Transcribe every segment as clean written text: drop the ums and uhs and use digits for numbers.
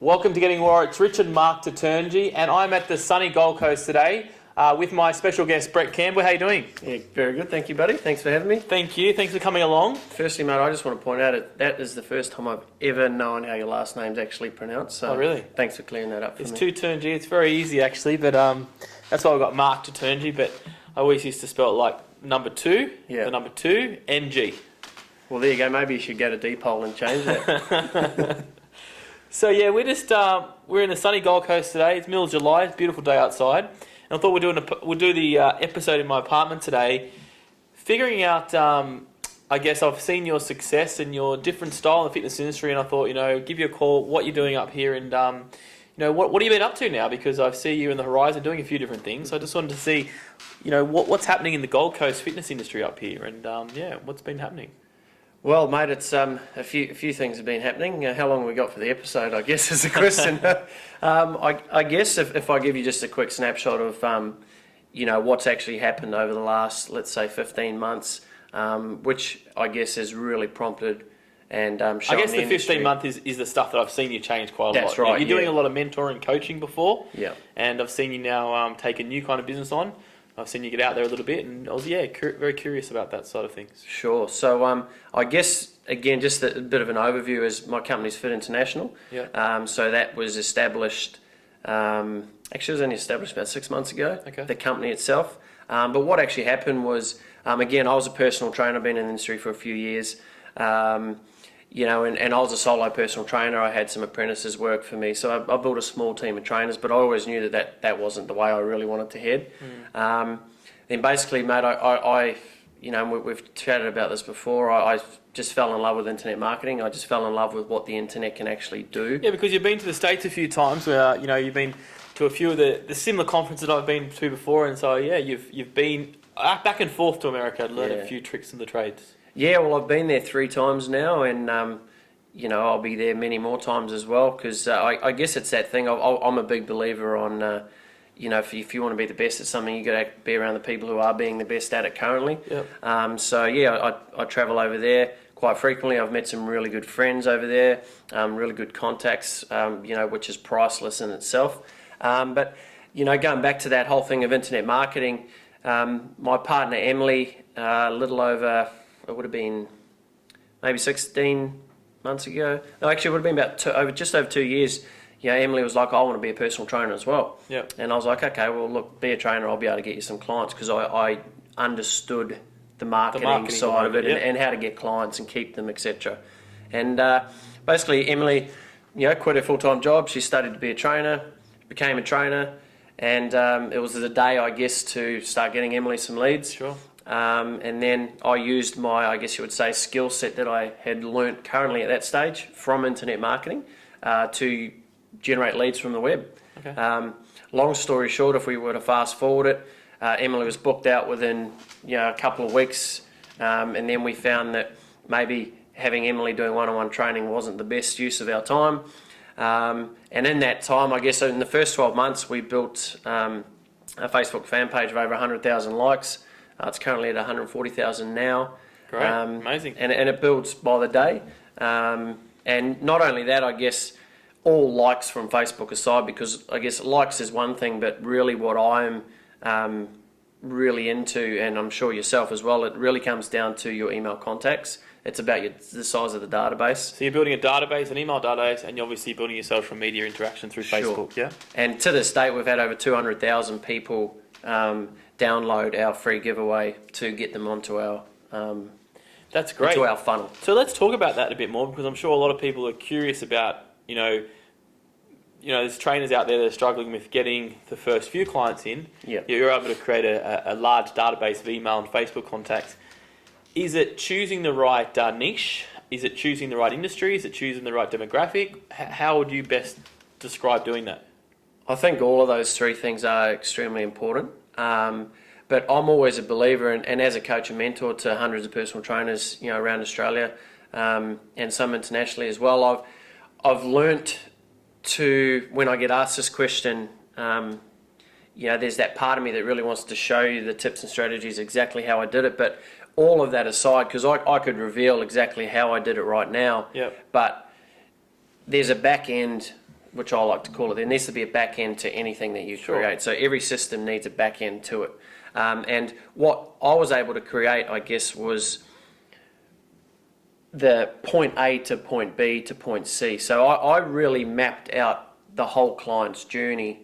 Welcome to Getting Raw. It's Richard Mark Taturngyi, and I'm at the sunny Gold Coast today with my special guest, Brett Campbell. How are you doing? Yeah, very good. Thank you, buddy. Thanks for having me. Thank you. Thanks for coming along. Firstly, mate, I just want to point out that is the first time I've ever known how your last name's actually pronounced. So oh, really? Thanks for clearing that up for me. It's Taturngyi. It's very easy, actually, but that's why I got Mark Taturngyi, but I always used to spell it like number 2, the number 2, NG. Well, there you go. Maybe you should go to D-Pole and change that. So yeah, we're in the sunny Gold Coast today. It's middle of July. It's a beautiful day outside. And I thought we'll do the episode in my apartment today, figuring out. I guess I've seen your success and your different style in the fitness industry, and I thought, give you a call. What you're doing up here, and what have you been up to now? Because I see you in the horizon doing a few different things. So I just wanted to see, what's happening in the Gold Coast fitness industry up here, and what's been happening. Well, mate, it's a few things have been happening. How long have we got for the episode, I guess, is the question. I guess if I give you just a quick snapshot of, what's actually happened over the last, let's say, 15 months, which I guess has really prompted and shown I guess the 15 industry. month is the stuff that I've seen you change quite a lot. That's right. You're doing a lot of mentoring, coaching before. Yeah. And I've seen you now take a new kind of business on. I've seen you get out there a little bit, and I was very curious about that side of things. Sure. So I guess again, just a bit of an overview is my company's Fiit International. Yeah. So that was established. Actually, it was only established about 6 months ago. Okay. The company itself. But what actually happened was, again, I was a personal trainer. I've been in the industry for a few years. And I was a solo personal trainer. I had some apprentices work for me. So I built a small team of trainers, but I always knew that wasn't the way I really wanted to head. Then basically, mate, we've chatted about this before. I just fell in love with internet marketing. I just fell in love with what the internet can actually do. Yeah, because you've been to the States a few times where, you've been to a few of the similar conferences I've been to before. And so, you've been back and forth to America to learn a few tricks in the trades. Yeah, well, I've been there 3 times now, and I'll be there many more times as well. Because I guess it's that thing. I'm a big believer on, if you want to be the best at something, you got to be around the people who are being the best at it currently. Yep. I travel over there quite frequently. I've met some really good friends over there, really good contacts, which is priceless in itself. But going back to that whole thing of internet marketing, my partner Emily, a little over. It would have been maybe 16 months ago. No, actually, it would have been just over 2 years. Emily was like, I want to be a personal trainer as well. Yeah. And I was like, okay, well, look, be a trainer. I'll be able to get you some clients because I understood the marketing side of it and how to get clients and keep them, etc. And basically, Emily, quit her full-time job. She studied to be a trainer, became a trainer, and it was the day, I guess, to start getting Emily some leads. Sure. And then I used my, I guess you would say, skill set that I had learnt currently at that stage from internet marketing to generate leads from the web. Okay. Long story short, if we were to fast forward it, Emily was booked out within a couple of weeks, and then we found that maybe having Emily doing one-on-one training wasn't the best use of our time. And in that time, I guess in the first 12 months, we built a Facebook fan page of over 100,000 likes. It's currently at 140,000 now. Great, amazing. And it builds by the day. And not only that, I guess, all likes from Facebook aside, because I guess likes is one thing, but really what I'm really into, and I'm sure yourself as well, it really comes down to your email contacts. It's about the size of the database. So you're building a database, an email database, and you're obviously building your social media interaction through Facebook, yeah? And to this date, we've had over 200,000 people download our free giveaway to get them onto our that's great. Into our funnel. So let's talk about that a bit more, because I'm sure a lot of people are curious about, there's trainers out there that are struggling with getting the first few clients in. Yeah. You're able to create a large database of email and Facebook contacts. Is it choosing the right niche? Is it choosing the right industry? Is it choosing the right demographic? How would you best describe doing that? I think all of those 3 things are extremely important. But I'm always a believer, and as a coach and mentor to hundreds of personal trainers, around Australia, and some internationally as well, I've learnt to, when I get asked this question, there's that part of me that really wants to show you the tips and strategies, exactly how I did it. But all of that aside, because I could reveal exactly how I did it right now, yep. But there's a back end which I like to call it, there needs to be a back end to anything that you create. So every system needs a back end to it. And what I was able to create, I guess, was the point A to point B to point C. So I really mapped out the whole client's journey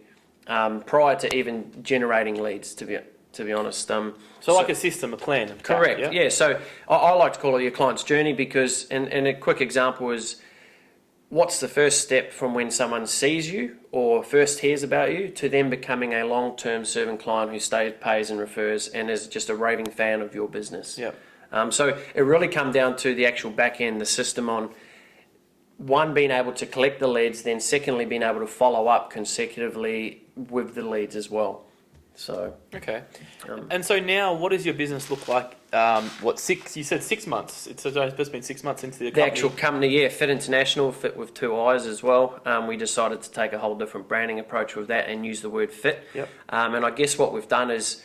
prior to even generating leads, to be honest. So like a system, a plan. Correct, yeah. So I like to call it your client's journey because, and a quick example is, what's the first step from when someone sees you or first hears about you to then becoming a long-term serving client who stays, pays and refers and is just a raving fan of your business? Yeah. So it really come down to the actual back end, the system on, one, being able to collect the leads, then secondly, being able to follow up consecutively with the leads as well. So okay, and so now, what does your business look like? You said 6 months. It's just been 6 months into the company. The actual company, yeah, Fiit International, Fit with 2 I's as well. We decided to take a whole different branding approach with that and use the word fit. Yep. And I guess what we've done is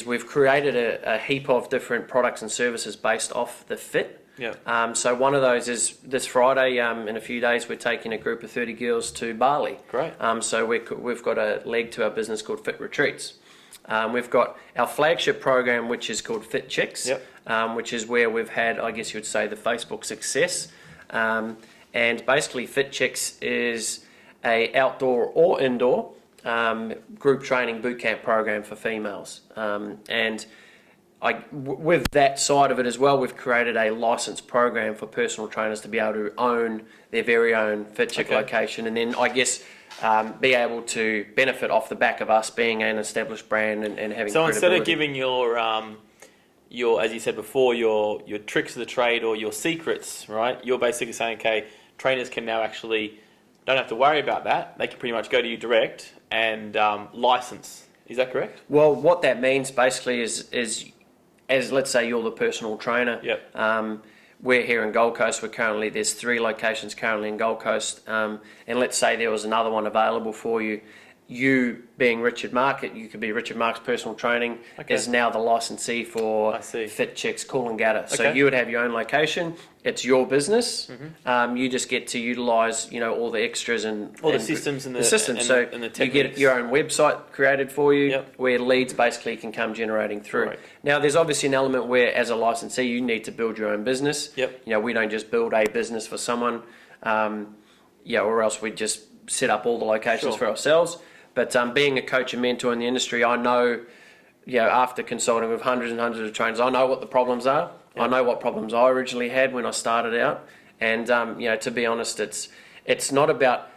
we've created a heap of different products and services based off the fit. Yeah. So one of those is this Friday. In a few days, we're taking a group of 30 girls to Bali. Great. So we've got a leg to our business called Fit Retreats. We've got our flagship program, which is called Fit Chicks, which is where we've had, I guess you would say, the Facebook success. And basically, Fit Chicks is a outdoor or indoor group training bootcamp program for females. And with that side of it as well, we've created a licensed program for personal trainers to be able to own their very own Fit Chick location, and then I guess be able to benefit off the back of us being an established brand and having. So instead of giving your as you said before, your tricks of the trade or your secrets, right? You're basically saying, okay, trainers can now actually don't have to worry about that. They can pretty much go to you direct and license. Is that correct? Well, what that means basically is as let's say you're the personal trainer. Yep. We're here in Gold Coast. There's 3 locations currently in Gold Coast, and let's say there was another one available for you. You being Richard Mark, you could be Richard Mark's personal training, is now the licensee for Fit Chicks Coolangatta. So you would have your own location. It's your business. Mm-hmm. You just get to utilise, all the extras and all the systems and the systems. And the you get your own website created for you, where leads basically can come generating through. Right. Now, there's obviously an element where, as a licensee, you need to build your own business. Yep. We don't just build a business for someone, or else we just set up all the locations for ourselves. But being a coach and mentor in the industry, I know, after consulting with hundreds and hundreds of trainers, I know what the problems are. Yep. I know what problems I originally had when I started out. And, to be honest, it's not about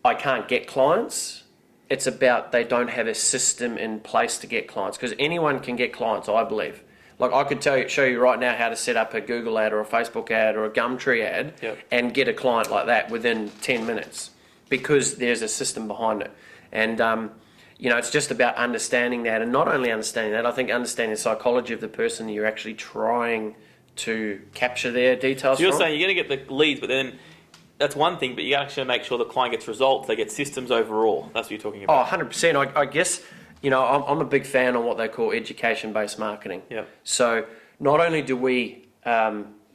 I can't get clients. It's about they don't have a system in place to get clients. Because anyone can get clients, I believe. Like I could show you right now how to set up a Google ad or a Facebook ad or a Gumtree ad and get a client like that within 10 minutes because there's a system behind it. And, it's just about understanding that, and not only understanding that, I think understanding the psychology of the person that you're actually trying to capture their details. So you're saying you're going to get the leads, but then that's one thing, but you actually make sure the client gets results, they get systems overall. That's what you're talking about. Oh, 100%. I guess, I'm a big fan on what they call education-based marketing. Yeah. So not only do we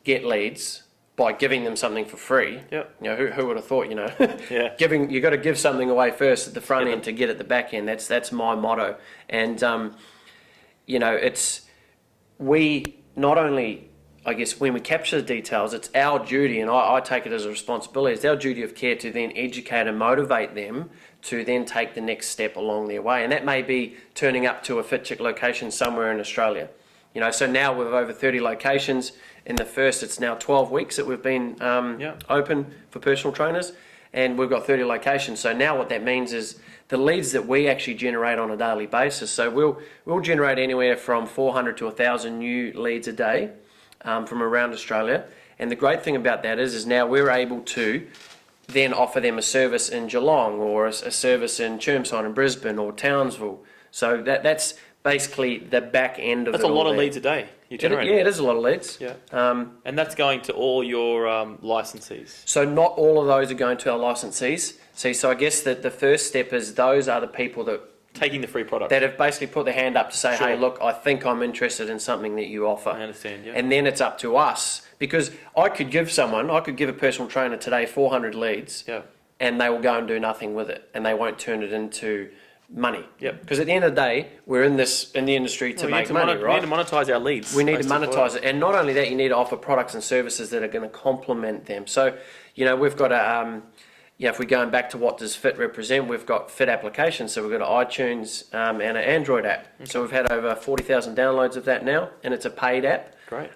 get leads by giving them something for free. Yep. Who would have thought, Yeah. you got to give something away first at the front end to get at the back end. That's my motto. And, we not only, I guess, when we capture the details, it's our duty, and I take it as a responsibility, it's our duty of care to then educate and motivate them to then take the next step along their way. And that may be turning up to a Fit Chick location somewhere in Australia. So now we've over 30 locations. In the first, it's now 12 weeks that we've been open for personal trainers, and we've got 30 locations. So now what that means is the leads that we actually generate on a daily basis. So we'll generate anywhere from 400 to 1,000 new leads a day from around Australia. And the great thing about that is now we're able to then offer them a service in Geelong or a service in Chermside and Brisbane or Townsville. So that's basically the back end of it. That's a lot of leads a day you generate. It is a lot of leads. Yeah. And that's going to all your licensees. So not all of those are going to our licensees. So I guess that the first step is those are the people that taking the free product that have basically put their hand up to say, hey, look, I think I'm interested in something that you offer. I understand, yeah. And then it's up to us, because I could give a personal trainer today 400 leads. Yeah. and they will go and do nothing with it, and they won't turn it into money. Yep. Because at the end of the day, we're in the industry to make money, right? We need to monetize our leads. We need to monetize it, and not only that, you need to offer products and services that are going to complement them. So, we've got if we're going back to what does Fiit represent, we've got Fiit applications. So we've got an iTunes and an Android app. Okay. So we've had over 40,000 downloads of that now, and it's a paid app. Great.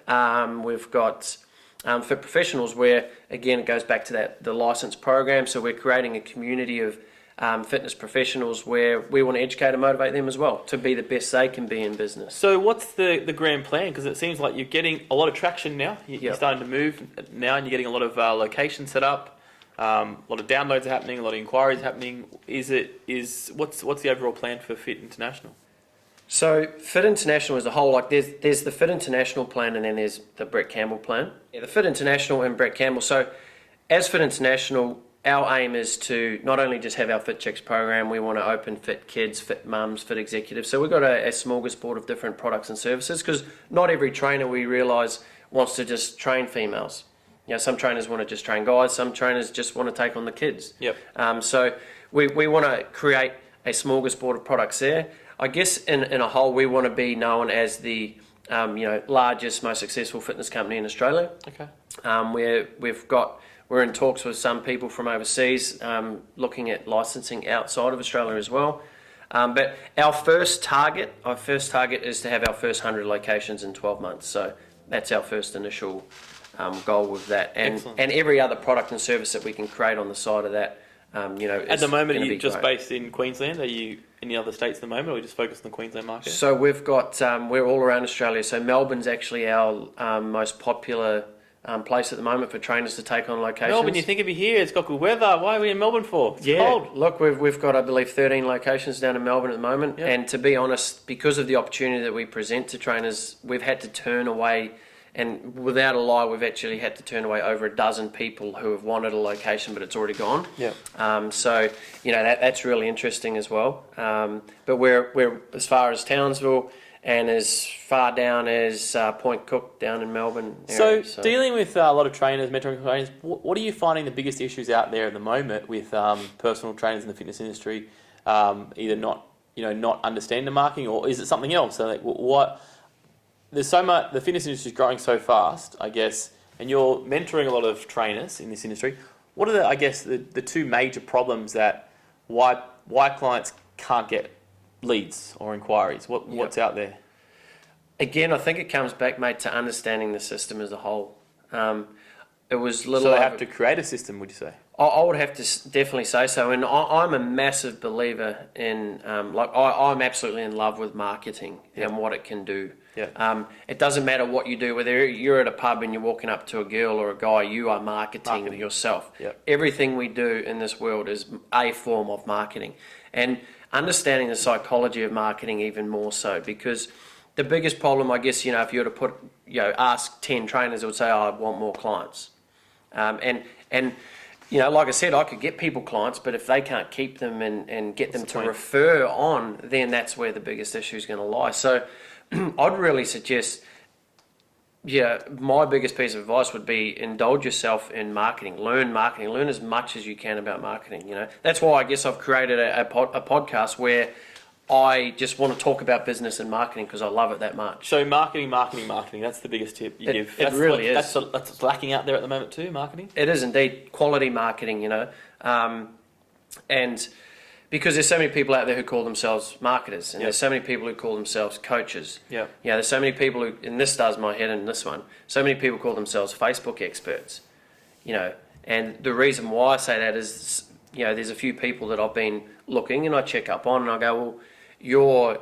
We've got Fiit Professionals, where again it goes back to the license program. So we're creating a community of fitness professionals where we want to educate and motivate them as well to be the best they can be in business. So what's the grand plan? Because it seems like you're getting a lot of traction now. You're starting to move now, and you're getting a lot of locations set up. A lot of downloads are happening, a lot of inquiries happening. What's the overall plan for Fiit International? So Fiit International as a whole, like there's the Fiit International plan, and then there's the Brett Campbell plan. Yeah, the Fiit International and Brett Campbell. So as Fiit International, our aim is to not only just have our Fit Chicks program, we want to open Fit Kids, Fit Mums, Fit Executives. So we've got a smorgasbord of different products and services, because not every trainer, we realise, wants to just train females. Some trainers want to just train guys, some trainers just want to take on the kids. Yep. So we want to create a smorgasbord of products there. I guess in a whole, we want to be known as the largest, most successful fitness company in Australia. Okay. We're in talks with some people from overseas, looking at licensing outside of Australia as well. But our first target is to have our first 100 locations in 12 months. So that's our first initial goal with that, and every other product and service that we can create on the side of that. At the moment, are you just based in Queensland? Are you in the other states at the moment, or are you just focused on the Queensland market? So we've got we're all around Australia. So Melbourne's actually our most popular place at the moment for trainers to take on locations. Melbourne, you think it'd be here? It's got good weather. Why are we in Melbourne for? It's cold. Look, we've got, I believe, 13 locations down in Melbourne at the moment, and to be honest, because of the opportunity that we present to trainers, we've had to turn away. And without a lie, we've actually had to turn away over a dozen people who have wanted a location, but it's already gone. Yeah. So that's really interesting as well. But we're as far as Townsville and as far down as Point Cook down in Melbourne area. So dealing with a lot of trainers, mentoring trainers, what are you finding the biggest issues out there at the moment with personal trainers in the fitness industry? Either not understanding the marketing, or is it something else? So what? There's so much. The fitness industry is growing so fast, I guess, and you're mentoring a lot of trainers in this industry. What are the two major problems that why clients can't get leads or inquiries? What's out there? Again, I think it comes back, mate, to understanding the system as a whole. It was little. So they have to create a system, would you say? I would have to definitely say so, and I'm a massive believer in I'm absolutely in love with marketing and what it can do. Yeah. It doesn't matter what you do, whether you're at a pub and you're walking up to a girl or a guy, you are marketing yourself. Yep. Everything we do in this world is a form of marketing, and understanding the psychology of marketing even more so, because the biggest problem, I guess, if you were to ask 10 trainers, they would say, I want more clients. And like I said, I could get people clients, but if they can't keep them and get them to refer on, then that's where the biggest issue is going to lie. So I'd really suggest, my biggest piece of advice would be indulge yourself in marketing, learn as much as you can about marketing. That's why I guess I've created a podcast where I just want to talk about business and marketing because I love it that much. So marketing, that's the biggest tip you give. It really is. That's lacking out there at the moment too, marketing? It is indeed. Quality marketing, and because there's so many people out there who call themselves marketers, and there's so many people who call themselves coaches. Yeah. There's so many people who, and this does my head in this one, so many people call themselves Facebook experts, and the reason why I say that is, there's a few people that I've been looking and I check up on and I go, well, you're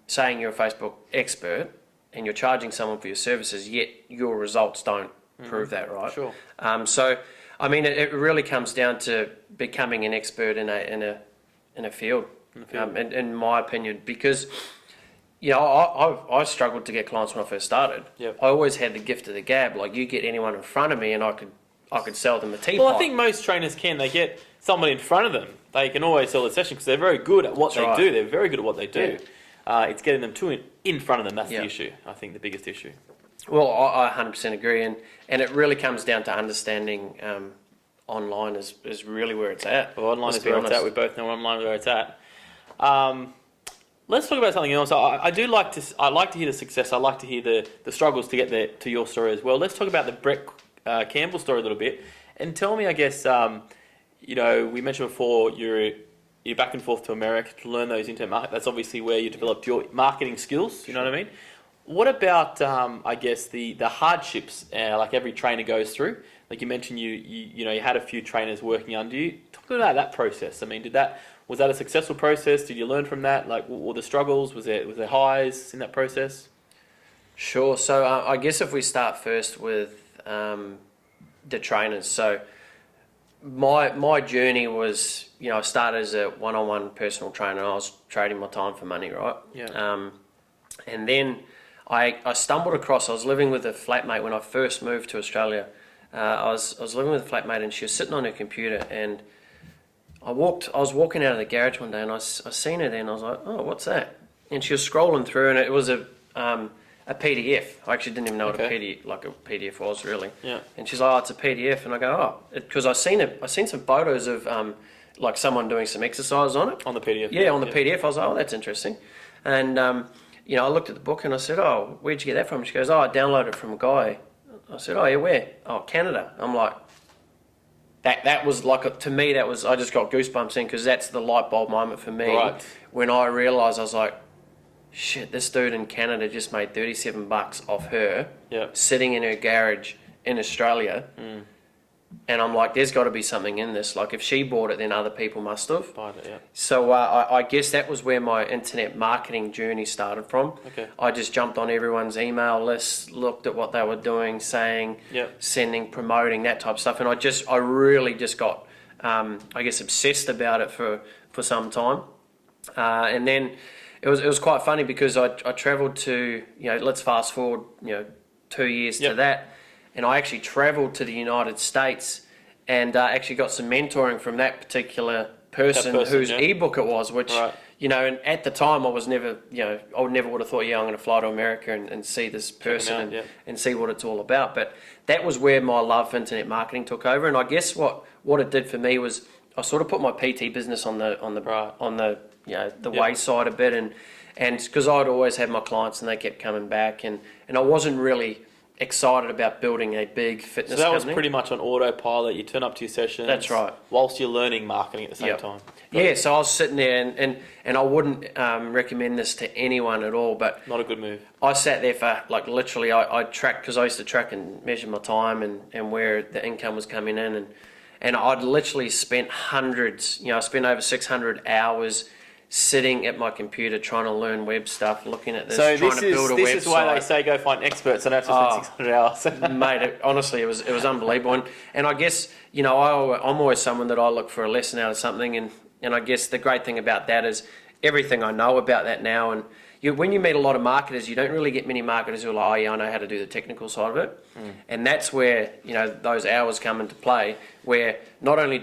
saying you're a Facebook expert and you're charging someone for your services, yet your results don't prove that, right? Sure. So, I mean, it really comes down to becoming an expert in a field, in my opinion, because I struggled to get clients when I first started. Yep. I always had the gift of the gab. Like, you get anyone in front of me and I could sell them a teapot. Well, I think most trainers can. They get someone in front of them. They can always sell the session because they're very good at what they do. They're very good at what they do. Yeah. It's getting them in front of them. That's the issue. I think the biggest issue. Well, I 100% agree, and it really comes down to understanding online is really where it's at. Well, online is where it's at. We both know online is where it's at. Let's talk about something else. I like to hear the success. I like to hear the struggles to get there to your story as well. Let's talk about the Brett Campbell story a little bit, and tell me, I guess, we mentioned before you're back and forth to America to learn those internet market. That's obviously where you developed your marketing skills. You know what I mean? What about, I guess, the hardships like every trainer goes through? Like you mentioned, you had a few trainers working under you. Talk about that process. I mean, was that a successful process? Did you learn from that? Like, were the struggles? Was there highs in that process? Sure. So I guess if we start first with the trainers. So my journey was, I started as a one-on-one personal trainer. I was trading my time for money, right? Yeah. And then I stumbled across. I was living with a flatmate when I first moved to Australia. I was living with a flatmate, and she was sitting on her computer, and I was walking out of the garage one day, and I seen her there, and I was like, oh, what's that? And she was scrolling through, and it was a PDF. I actually didn't even know what a PDF was, really. Yeah. And she's like, oh, it's a PDF, and I go, oh, because I seen some photos of like someone doing some exercise on it. On the PDF. Yeah, on the PDF. I was like, oh, that's interesting. And I looked at the book, and I said, oh, where'd you get that from? She goes, oh, I downloaded it from a guy. I said, oh, yeah, where? Oh, Canada. I'm like, that was like, to me, I just got goosebumps in, because that's the light bulb moment for me. Right. When I realised, I was like, shit, this dude in Canada just made $37 off her, sitting in her garage in Australia. And I'm like, there's got to be something in this. Like, if she bought it, then other people must have. Bought it, yeah. So I guess that was where my internet marketing journey started from. Okay. I just jumped on everyone's email list, looked at what they were doing, saying, sending, promoting, that type of stuff. And I really just got, obsessed about it for some time. And then it was quite funny, because I travelled to, let's fast forward, 2 years to that. And I actually travelled to the United States, and actually got some mentoring from that particular person whose ebook it was, which, and at the time I was never, I never would have thought, I'm going to fly to America and see this person and see what it's all about. But that was where my love for internet marketing took over. And I guess what it did for me was I sort of put my PT business on the wayside a bit, and because I'd always had my clients and they kept coming back, and I wasn't really excited about building a big fitness company. So that was pretty much on autopilot. You turn up to your sessions. That's right. Whilst you're learning marketing at the same time. Yeah, so I was sitting there, and I wouldn't recommend this to anyone at all, but... Not a good move. I sat there for, like, literally, I tracked, because I used to track and measure my time and where the income was coming in, and I'd literally spent hundreds, I spent over 600 hours sitting at my computer trying to learn web stuff, looking at this, trying to build a website. This is why they say go find experts, and that's just 600 hours. Mate, honestly, it was unbelievable. And I guess, I'm always someone that I look for a lesson out of something, and I guess the great thing about that is everything I know about that now, and when you meet a lot of marketers, you don't really get many marketers who are like, oh yeah, I know how to do the technical side of it. And that's where, those hours come into play, where not only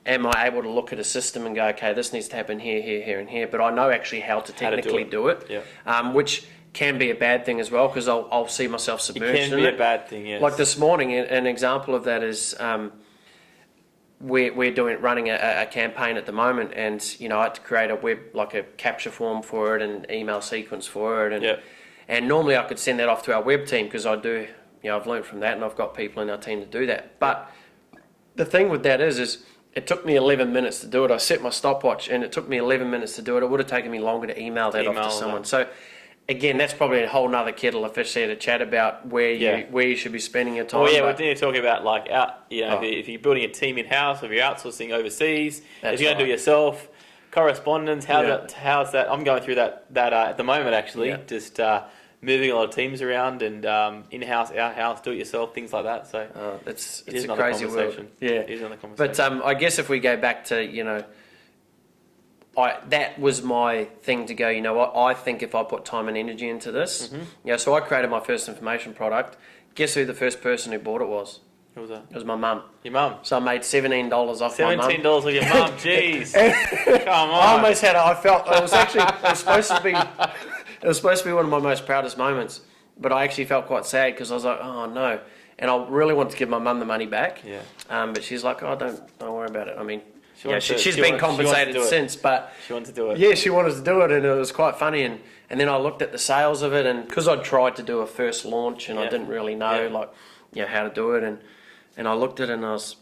am I able to look at a system and go, okay, this needs to happen here, here, here, and here, but I know actually how to technically do it. Which can be a bad thing as well, because I'll see myself submerged in it. It can be a bad thing, yes. Like this morning, an example of that is we're running a campaign at the moment, and I had to create a capture form for it and email sequence for it, and normally I could send that off to our web team, because I do, I've learned from that, and I've got people in our team to do that. But the thing with that is it took me 11 minutes to do it. I set my stopwatch, and it took me 11 minutes to do it. It would have taken me longer to email that off to someone. So again, that's probably a whole nother kettle of fish there to chat about where you should be spending your time. Well, yeah, we're talking about if you're building a team in house, if you're outsourcing overseas, if you're going to do it yourself, correspondence. How's that? I'm going through that at the moment, actually. Just moving a lot of teams around, and in-house, out-house, do-it-yourself, things like that. So it's a crazy world. Yeah, it is another conversation. But I guess if we go back to that was my thing to go, what, I think if I put time and energy into this, so I created my first information product. Guess who the first person who bought it was? Who was that? It was my mum. Your mum? So I made $17 off my mum. $17 off your mum, jeez. Come on. I almost had it. I felt, it was supposed to be one of my most proudest moments, but I actually felt quite sad, because I was like, oh no. And I really wanted to give my mum the money back. Yeah. But she's like, oh, don't worry about it. I mean, she's she been wants compensated to do it. since, but She wanted to do it. yeah, she wanted to do it, and it was quite funny. And then I looked at the sales of it, and because I'd tried to do a first launch, and I didn't really know how to do it, and I looked at it,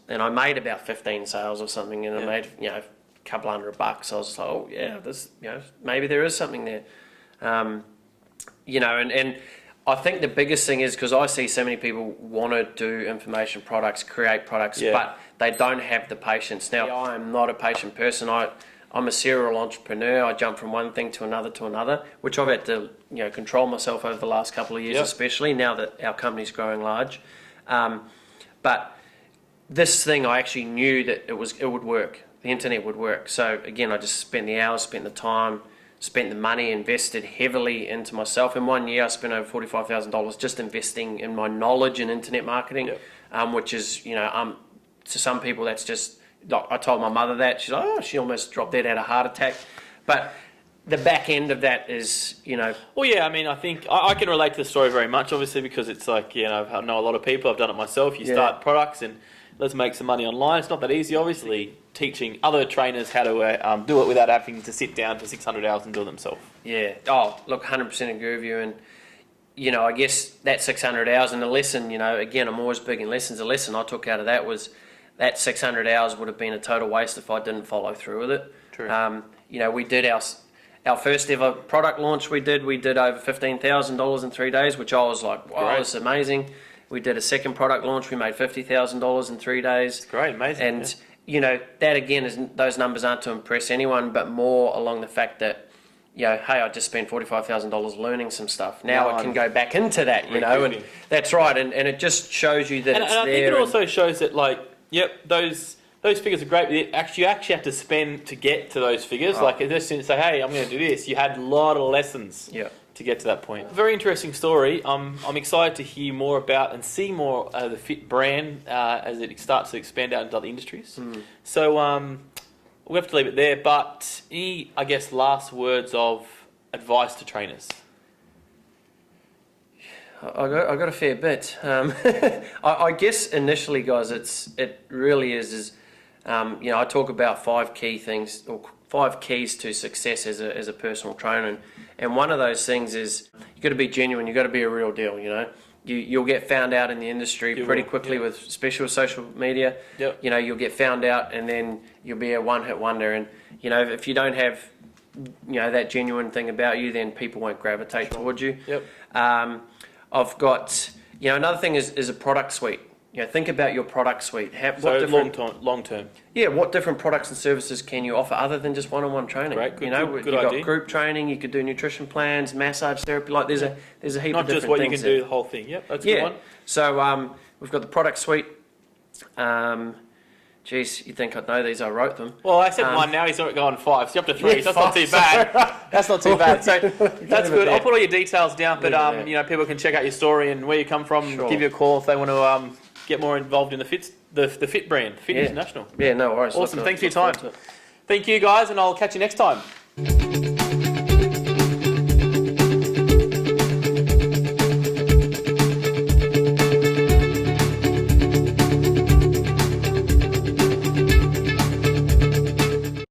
and I made about 15 sales or something, and I made a couple $100. I was like, oh yeah, this maybe there is something there, and I think the biggest thing is because I see so many people want to do information products, create products, but they don't have the patience. Now, I am not a patient person. I'm a serial entrepreneur. I jump from one thing to another, which I've had to control myself over the last couple of years, especially now that our company's growing large. But this thing, I actually knew that it would work. The internet would work. So again, I just spent the hours, spent the time, spent the money, invested heavily into myself. In 1 year, I spent over $45,000 just investing in my knowledge in internet marketing, which is, to some people, that's just, like, I told my mother that. She's like, oh, she almost dropped dead, had a heart attack. But the back end of that is, Well, yeah, I mean, I think I can relate to the story very much, obviously, because it's like, I know a lot of people. I've done it myself. You start products and let's make some money online. It's not that easy, obviously, teaching other trainers how to do it without having to sit down for 600 hours and do it themselves. Yeah. Oh, look, 100% agree with you. And, I guess that 600 hours and the lesson, again, I'm always big in lessons. The lesson I took out of that was that 600 hours would have been a total waste if I didn't follow through with it. True. We did our first ever product launch we did over $15,000 in 3 days, which I was like, wow, this is amazing. We did a second product launch, we made $50,000 in 3 days. It's great, amazing. And, that again, those numbers aren't to impress anyone, but more along the fact that, hey, I just spent $45,000 learning some stuff. Now I can go back into that, and that's right. And it just shows you that it's there. And I think it also shows that, those figures are great. But you actually have to spend to get to those figures. Like, just to say, hey, I'm going to do this. You had a lot of lessons to get to that point. Very interesting story. I'm excited to hear more about and see more of the Fiit brand as it starts to expand out into other industries. So we'll have to leave it there. But any, I guess, last words of advice to trainers? I got a fair bit. I guess initially, guys, it really is. I talk about 5 key things or 5 keys to success as a personal trainer, and one of those things is you got to be genuine. You got to be a real deal. You'll get found out in the industry pretty quickly with especially with social media. You'll get found out, and then you'll be a one-hit wonder. And if you don't have that genuine thing about you, then people won't gravitate towards you. I've got another thing is a product suite. Think about your product suite. Long term. Yeah, what different products and services can you offer other than just one-on-one training? Right, good you've idea. got group training. You could do nutrition plans, massage therapy. Like there's a heap of different things. Not just what you can do, the whole thing. Yep, that's a good one. So we've got the product suite. Geez, you'd think I'd know these. I wrote them. Well, I said 1 now. He's not going 5. So you're up to 3. So that's not too bad. That's not too bad. So that's good. I'll put all your details down. But people can check out your story and where you come from. Sure. Give you a call if they want to get more involved in the Fiit brand, Fiit International. Yeah, no worries. Awesome. Thanks for your time. Thank you, guys, and I'll catch you next time.